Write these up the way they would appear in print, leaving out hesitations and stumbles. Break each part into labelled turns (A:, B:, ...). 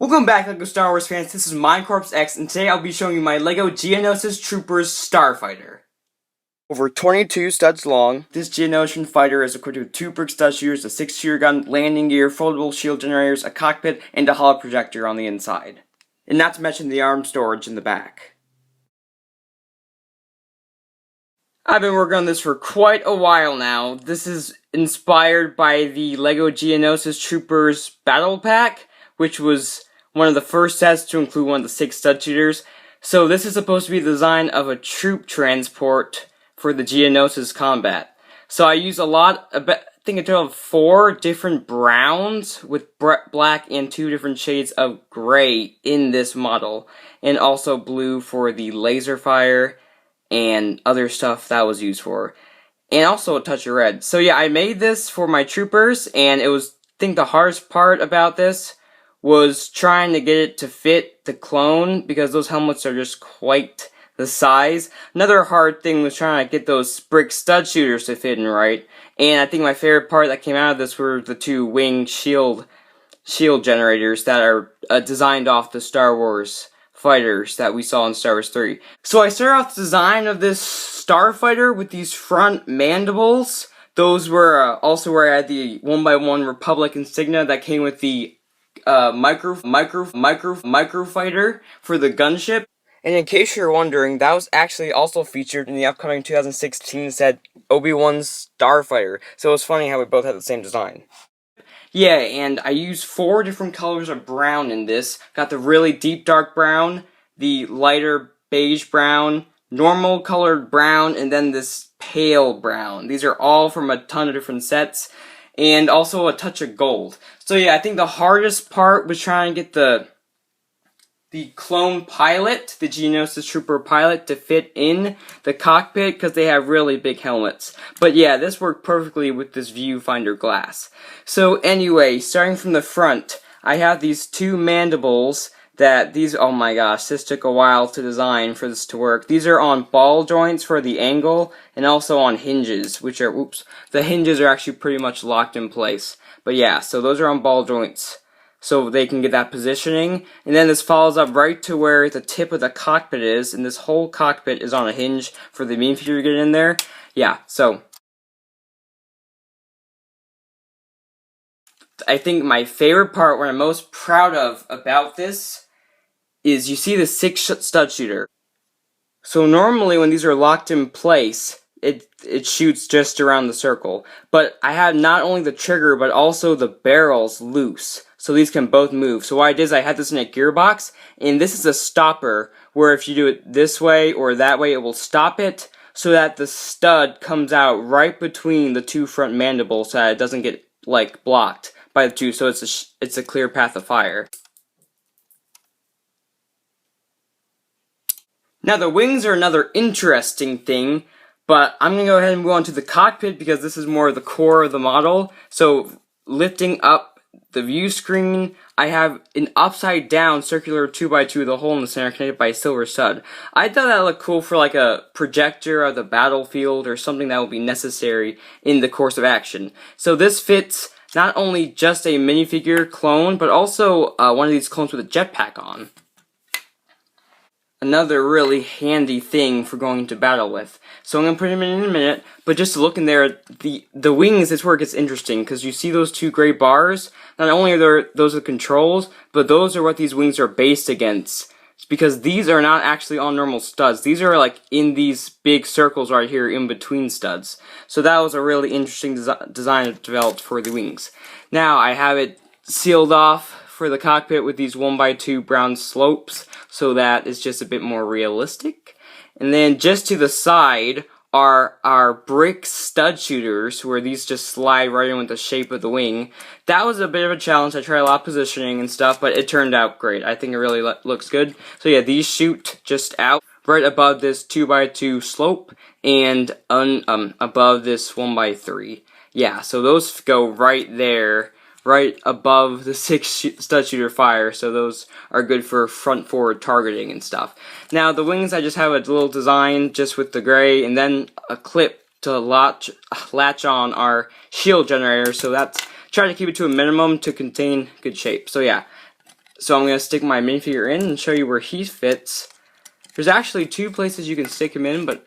A: Welcome back, LEGO Star Wars fans. This is Minecorp X, and today I'll be showing you my LEGO Geonosian Troopers Starfighter. Over 22 studs long, this Geonosian fighter is equipped with 2 brick stud shooters, a 6-shooter gun, landing gear, foldable shield generators, a cockpit, and a holo projector on the inside. And not to mention the arm storage in the back. I've been working on this for quite a while now. This is inspired by the LEGO Geonosian Troopers Battle Pack, which was one of the first sets to include one of the 6 stud shooters. So this is supposed to be the design of a troop transport for the Geonosian combat. So I use I think a total of 4 different browns with black and 2 different shades of gray in this model. And also blue for the laser fire and other stuff that was used for. And also a touch of red. So yeah, I made this for my troopers, and I think the hardest part about this was trying to get it to fit the clone, because those helmets are just quite the size. Another hard thing was trying to get those brick stud shooters to fit in right. And I think my favorite part that came out of this were the 2 wing shield generators that are designed off the Star Wars fighters that we saw in Star Wars 3. So I started off the design of this Starfighter with these front mandibles. Those were also where I had the 1x1 Republic insignia that came with the microfighter for the gunship. And in case you're wondering, that was actually also featured in the upcoming 2016 set Obi-Wan's Starfighter. So it was funny how we both had the same design. Yeah, and I used 4 different colors of brown in this. Got the really deep dark brown, the lighter beige brown, normal colored brown, and then this pale brown. These are all from a ton of different sets. And also a touch of gold. So yeah, I think the hardest part was trying to get the clone pilot, the Geonosian Trooper pilot, to fit in the cockpit, because they have really big helmets. But yeah, this worked perfectly with this viewfinder glass. So anyway, starting from the front, I have these 2 mandibles oh my gosh, this took a while to design for this to work. These are on ball joints for the angle, and also on hinges, which are, the hinges are actually pretty much locked in place. But yeah, so those are on ball joints, so they can get that positioning. And then this follows up right to where the tip of the cockpit is, and this whole cockpit is on a hinge for the beam feeder to get in there. Yeah, so I think my favorite part, what I'm most proud of about this, is you see the 6 stud shooter. So normally when these are locked in place, it shoots just around the circle. But I have not only the trigger, but also the barrels loose. So these can both move. So what I did is I had this in a gearbox, and this is a stopper, where if you do it this way or that way, it will stop it, so that the stud comes out right between the 2 front mandibles, so that it doesn't get, like, blocked by the 2, so it's a clear path of fire. Now the wings are another interesting thing, but I'm going to go ahead and move on to the cockpit, because this is more of the core of the model. So lifting up the view screen, I have an upside down circular 2x2 with a hole in the center connected by a silver stud. I thought that looked cool for like a projector of the battlefield, or something that would be necessary in the course of action. So this fits not only just a minifigure clone, but also one of these clones with a jetpack on. Another really handy thing for going into battle with. So I'm going to put him in a minute, but just to look in there, the wings, this where it gets interesting, because you see those 2 gray bars? Not only are those the controls, but those are what these wings are based against. It's because these are not actually all normal studs. These are like in these big circles right here in between studs. So that was a really interesting design developed for the wings. Now I have it sealed off for the cockpit with these 1x2 brown slopes, so that is just a bit more realistic. And then just to the side are our brick stud shooters, where these just slide right in with the shape of the wing. That was a bit of a challenge. I tried a lot of positioning and stuff, but it turned out great. I think it really looks good. So yeah, these shoot just out right above this 2x2 slope, and above this 1x3. Yeah, so those go right there, right above the 6 stud shooter fire, so those are good for front forward targeting and stuff. Now the wings, I just have a little design just with the gray, and then a clip to latch on our shield generator, so that's try to keep it to a minimum to contain good shape. So yeah, So I'm going to stick my minifigure in and show you where he fits. There's actually 2 places you can stick him in, but...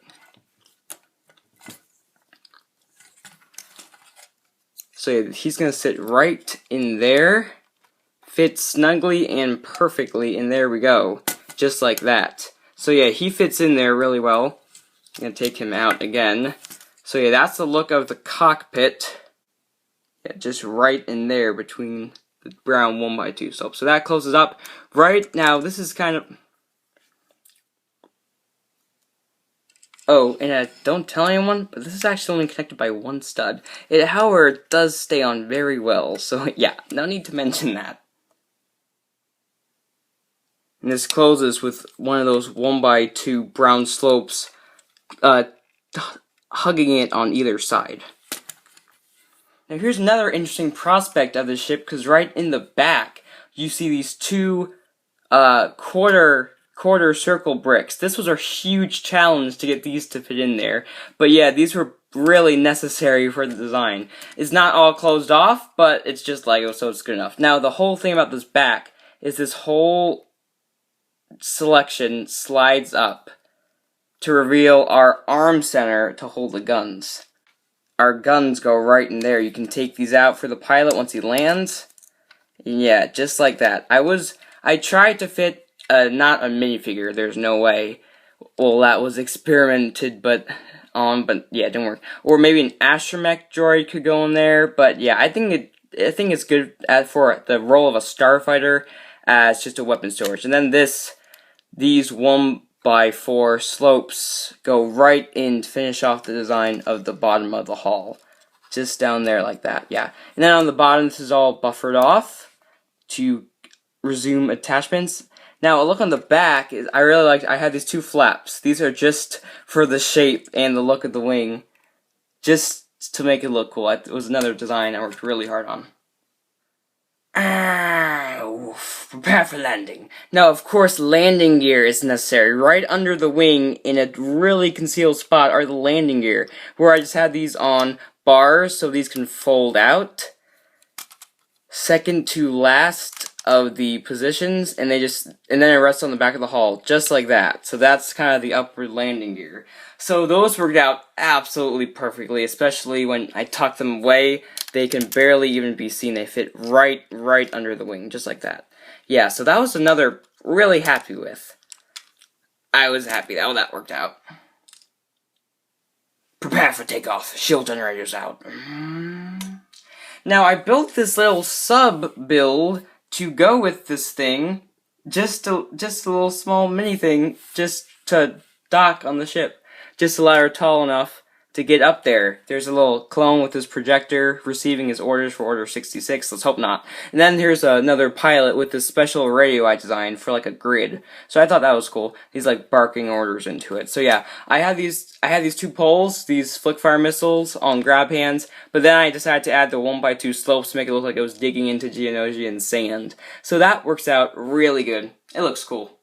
A: So yeah, he's going to sit right in there. Fits snugly and perfectly, and there we go. Just like that. So yeah, he fits in there really well. I'm going to take him out again. So yeah, that's the look of the cockpit. Yeah, just right in there between the brown 1x2 slopes. So that closes up. Right now, this is kind of... Oh, and don't tell anyone, but this is actually only connected by 1 stud. It, however, does stay on very well. So yeah, no need to mention that. And this closes with one of those 1x2 brown slopes hugging it on either side. Now here's another interesting prospect of the ship, because right in the back, you see these 2 quarter circle bricks. This was a huge challenge to get these to fit in there. But yeah, these were really necessary for the design. It's not all closed off, but it's just Lego, so it's good enough. Now, the whole thing about this back is this whole selection slides up to reveal our arm center to hold the guns. Our guns go right in there. You can take these out for the pilot once he lands. Yeah, just like that. I tried to fit not a minifigure, there's no way. Well, that was experimented, but yeah, it didn't work. Or maybe an astromech droid could go in there, but yeah, I think it's good for the role of a starfighter as just a weapon storage. And then these 1x4 slopes go right in to finish off the design of the bottom of the hull. Just down there like that, yeah. And then on the bottom, this is all buffered off to resume attachments. Now, a look on the back, I really liked, I had these 2 flaps. These are just for the shape and the look of the wing. Just to make it look cool. It was another design I worked really hard on. Prepare for landing. Now, of course, landing gear is necessary. Right under the wing, in a really concealed spot, are the landing gear, where I just had these on bars so these can fold out. Second to last of the positions, and then it rests on the back of the hull, just like that. So that's kind of the upward landing gear. So those worked out absolutely perfectly, especially when I tuck them away. They can barely even be seen. They fit right under the wing, just like that. Yeah, so that was another really happy with. I was happy how that worked out. Prepare for takeoff. Shield generators out. Now, I built this little sub build to go with this thing. Just a little small mini thing, just to dock on the ship. Just to let her tall enough to get up there. There's a little clone with his projector receiving his orders for Order 66. Let's hope not. And then here's another pilot with this special radio I designed for like a grid. So I thought that was cool. He's like barking orders into it. So yeah, I had these 2 poles, these flick-fire missiles on grab hands, but then I decided to add the 1x2 slopes to make it look like it was digging into Geonosian sand. So that works out really good. It looks cool.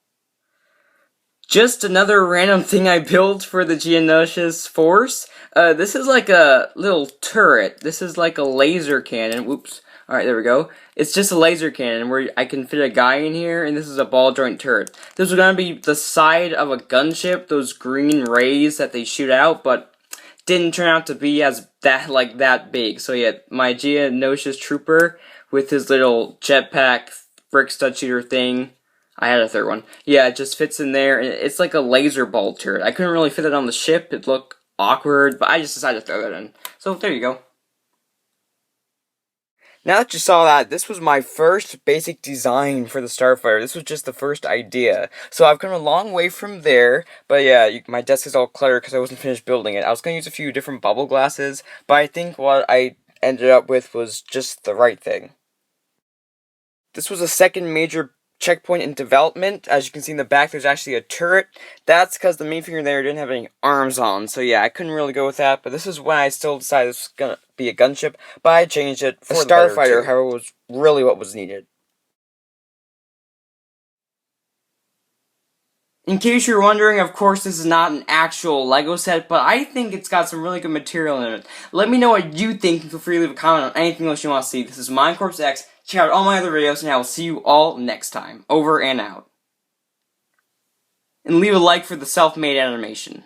A: Just another random thing I built for the Geonosian force. This is like a little turret. This is like a laser cannon. Whoops. Alright, there we go. It's just a laser cannon where I can fit a guy in here, and this is a ball joint turret. This was going to be the side of a gunship, those green rays that they shoot out, but didn't turn out to be that big. So yeah, my Geonosian trooper with his little jetpack brick stud shooter thing. I had a 3rd one. Yeah, it just fits in there, and it's like a laser ball turret. I couldn't really fit it on the ship. It looked awkward, but I just decided to throw that in. So, there you go. Now that you saw that, this was my first basic design for the Starfighter. This was just the first idea. So I've come a long way from there, but yeah, my desk is all cluttered because I wasn't finished building it. I was going to use a few different bubble glasses, but I think what I ended up with was just the right thing. This was a second major checkpoint in development. As you can see in the back, there's actually a turret. That's because the minifigure there didn't have any arms on, so yeah, I couldn't really go with that, but this is when I still decided this was gonna be a gunship, but I changed it for the Starfighter, however, was really what was needed. In case you're wondering, of course, this is not an actual LEGO set, but I think it's got some really good material in it. Let me know what you think, and feel free to leave a comment on anything else you want to see. This is Minecorp X. Check out all my other videos, and I will see you all next time. Over and out. And leave a like for the self-made animation.